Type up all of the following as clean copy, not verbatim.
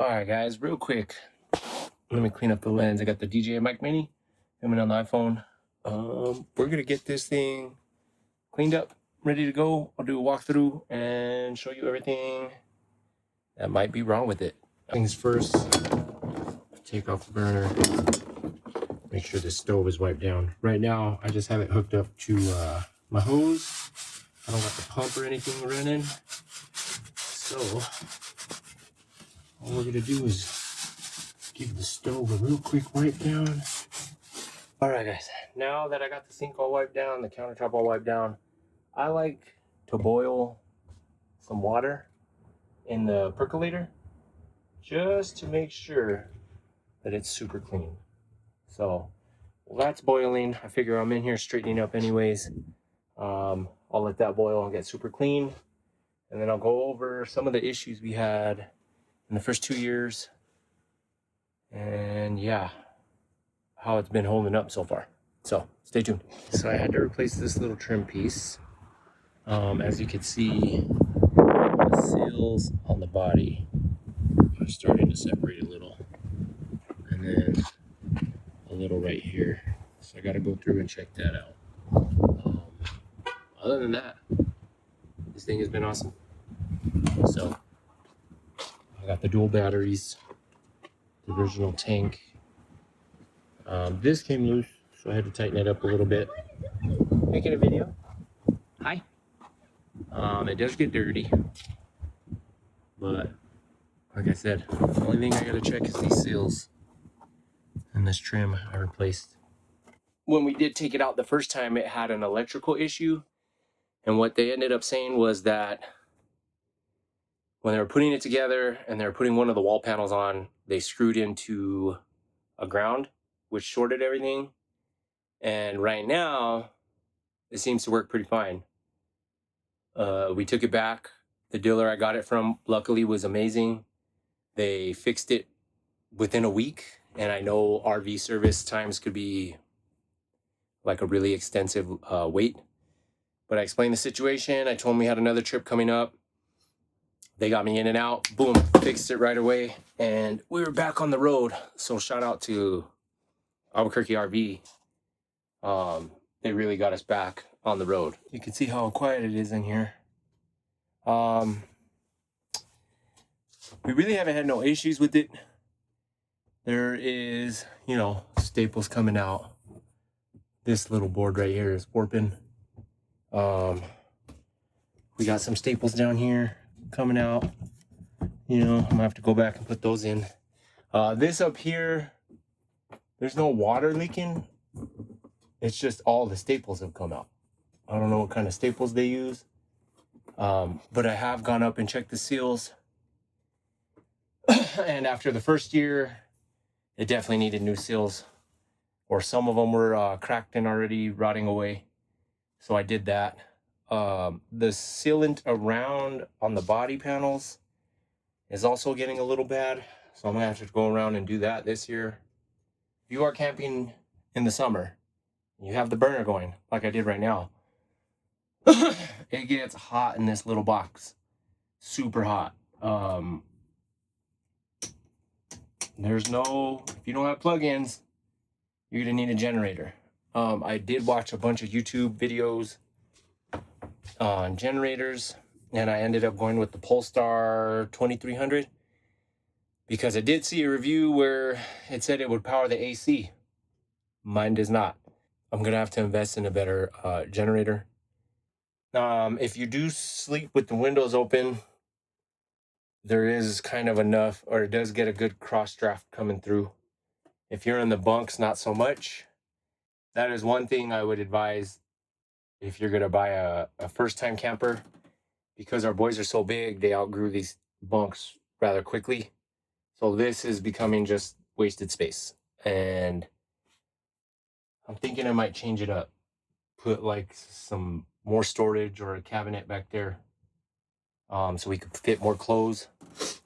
All right, guys, real quick. Let me clean up the lens. I got the DJI Mic Mini coming on the iPhone. We're gonna get this thing cleaned up, ready to go. I'll do a walkthrough and show you everything that might be wrong with it. Things first, take off the burner. Make sure the stove is wiped down. Right now, I just have it hooked up to my hose. I don't got the pump or anything running. So all we're gonna do is give the stove a real quick wipe down. All right, guys, now that I got the sink all wiped down, the countertop all wiped down, I like to boil some water in the percolator just to make sure that it's super clean. So while that's boiling, I figure I'm in here straightening up anyways. I'll let that boil and get super clean, and then I'll go over some of the issues we had in the first 2 years, and yeah, how it's been holding up so far. So stay tuned. So I had to replace this little trim piece. As you can see, the seals on the body are starting to separate a little, and then a little right here. So I got to go through and check that out. Other than that, this thing has been awesome. So I got the dual batteries, the original tank. This came loose, so I had to tighten it up a little bit. Making a video. Hi. It does get dirty, but like I said, the only thing I gotta check is these seals and this trim I replaced. When we did take it out the first time, it had an electrical issue, and what they ended up saying was that when they were putting it together and they were putting one of the wall panels on, they screwed into a ground, which shorted everything. And right now, it seems to work pretty fine. We took it back. The dealer I got it from, luckily, was amazing. They fixed it within a week, and I know RV service times could be like a really extensive wait. But I explained the situation. I told them we had another trip coming up. They got me in and out. Boom, fixed it right away, and we were back on the road. So shout out to Albuquerque RV. They really got us back on the road. You can see how quiet it is in here. We really haven't had no issues with it. There is, staples coming out. This little board right here is warping. We got some staples down here coming out. I'm gonna have to go back and put those in. This up here, there's no water leaking. It's just all the staples have come out. I don't know what kind of staples they use. But I have gone up and checked the seals. And after the first year, it definitely needed new seals. Or some of them were cracked and already rotting away. So I did that. The sealant around on the body panels is also getting a little bad. So I'm gonna have to go around and do that this year. If you are camping in the summer, you have the burner going, like I did right now, it gets hot in this little box. Super hot. If you don't have plugins, you're gonna need a generator. I did watch a bunch of YouTube videos on generators, and I ended up going with the Polestar 2300 because I did see a review where it said it would power the AC. Mine does not. I'm gonna have to invest in a better generator. If you do sleep with the windows open, there is kind of enough, or it does get a good cross draft coming through. If you're in the bunks, not so much. That is one thing I would advise if you're gonna buy a first-time camper, because our boys are so big, they outgrew these bunks rather quickly. So this is becoming just wasted space. And I'm thinking I might change it up. Put like some more storage or a cabinet back there, so we could fit more clothes,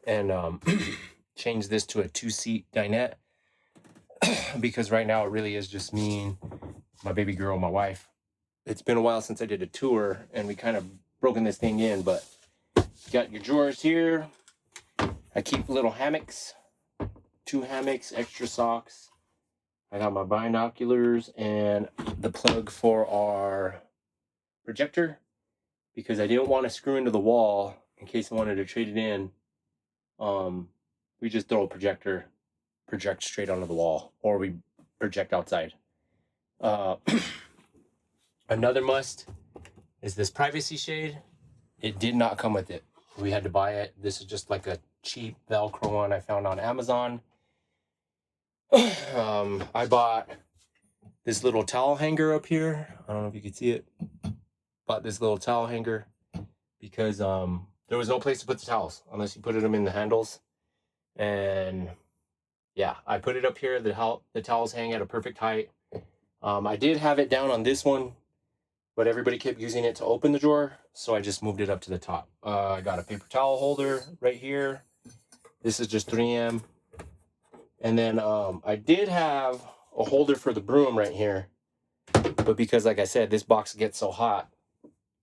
and change this to a 2-seat dinette, because right now it really is just me, my baby girl, my wife. It's been a while since I did a tour, and we kind of broken this thing in, but you got your drawers here, I keep little hammocks, 2 hammocks, extra socks. I got my binoculars and the plug for our projector because I didn't want to screw into the wall in case I wanted to trade it in. We just throw a project straight onto the wall, or we project outside. Another must is this privacy shade. It did not come with it. We had to buy it. This is just like a cheap Velcro one I found on Amazon. I bought this little towel hanger up here. I don't know if you can see it. Bought this little towel hanger because there was no place to put the towels unless you put them in the handles. And yeah, I put it up here. The towels hang at a perfect height. I did have it down on this one, but everybody kept using it to open the drawer, so I just moved it up to the top. I got a paper towel holder right here. This is just 3M. And then I did have a holder for the broom right here, but because, like I said, this box gets so hot,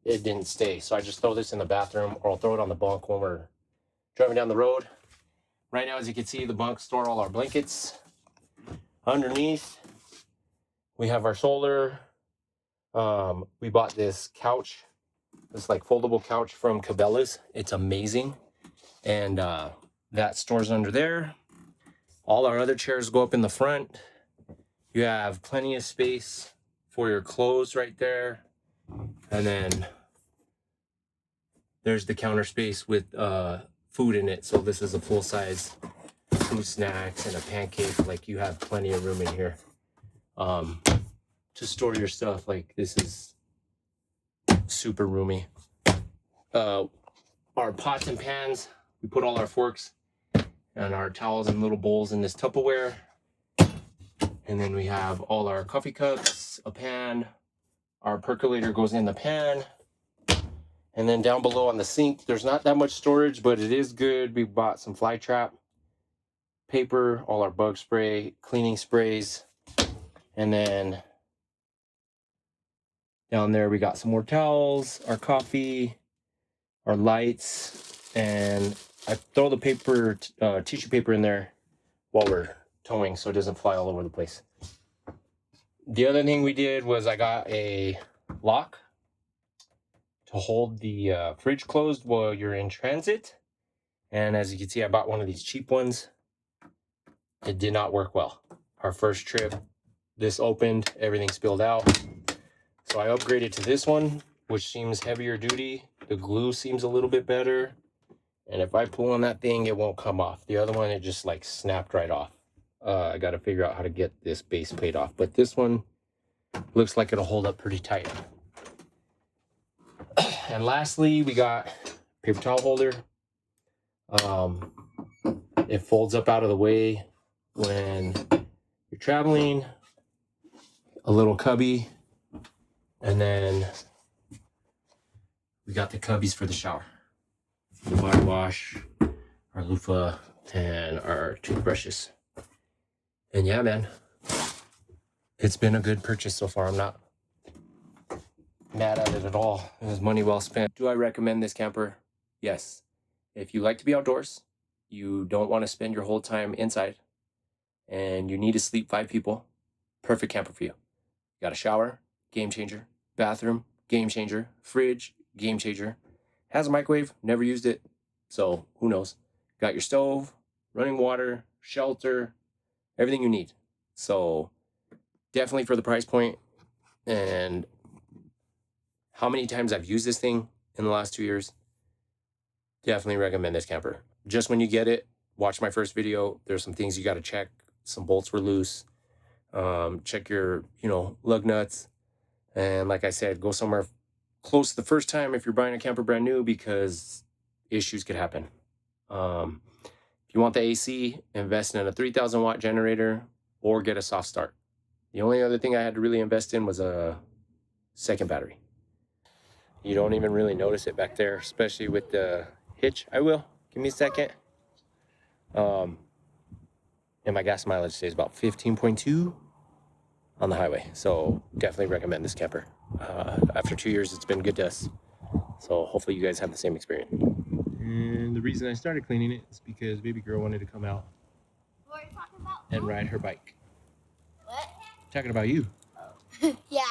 it didn't stay. So I just throw this in the bathroom, or I'll throw it on the bunk when we're driving down the road. Right now, as you can see, the bunk store all our blankets. Underneath, we have our shoulder. We bought this couch, this like foldable couch from Cabela's. It's amazing. And that stores under there. All our other chairs go up in the front. You have plenty of space for your clothes right there. And then there's the counter space with food in it. So this is a full-size food, snacks, and a pancake. Like, you have plenty of room in here to store your stuff. Like, this is super roomy. Our pots and pans, we put all our forks and our towels and little bowls in this Tupperware. And then we have all our coffee cups, a pan. Our percolator goes in the pan. And then down below on the sink, there's not that much storage, but it is good. We bought some fly trap paper, all our bug spray, cleaning sprays. And then down there, we got some more towels, our coffee, our lights, and I throw the paper, tissue paper in there while we're towing so it doesn't fly all over the place. The other thing we did was I got a lock to hold the fridge closed while you're in transit. And as you can see, I bought one of these cheap ones. It did not work well. Our first trip, this opened, everything spilled out. So I upgraded to this one, which seems heavier duty. The glue seems a little bit better. And if I pull on that thing, it won't come off. The other one, it just like snapped right off. I got to figure out how to get this base plate off. But this one looks like it'll hold up pretty tight. And lastly, we got paper towel holder. It folds up out of the way when you're traveling. A little cubby. And then we got the cubbies for the shower. The body wash, our loofah, and our toothbrushes. And yeah, man, it's been a good purchase so far. I'm not mad at it at all. It was money well spent. Do I recommend this camper? Yes. If you like to be outdoors, you don't want to spend your whole time inside, and you need to sleep 5 people, perfect camper for you. You got a shower, game changer. Bathroom, game changer. Fridge, game changer. Has a microwave, never used it, so who knows. Got your stove, running water, shelter, everything you need. So definitely for the price point and how many times I've used this thing in the last 2 years, definitely recommend this camper. Just when you get it, watch my first video. There's some things you got to check. Some bolts were loose. Check your, lug nuts. And like I said, go somewhere close the first time if you're buying a camper brand new, because issues could happen. If you want the AC, invest in a 3,000 watt generator or get a soft start. The only other thing I had to really invest in was a second battery. You don't even really notice it back there, especially with the hitch. I will. Give me a second. And my gas mileage stays about 15.2 on the highway. So definitely recommend this camper. After 2 years, it's been good to us. So hopefully you guys have the same experience. And the reason I started cleaning it is because baby girl wanted to come out What are you talking about? and ride her bike. What? Talking about you. Yeah.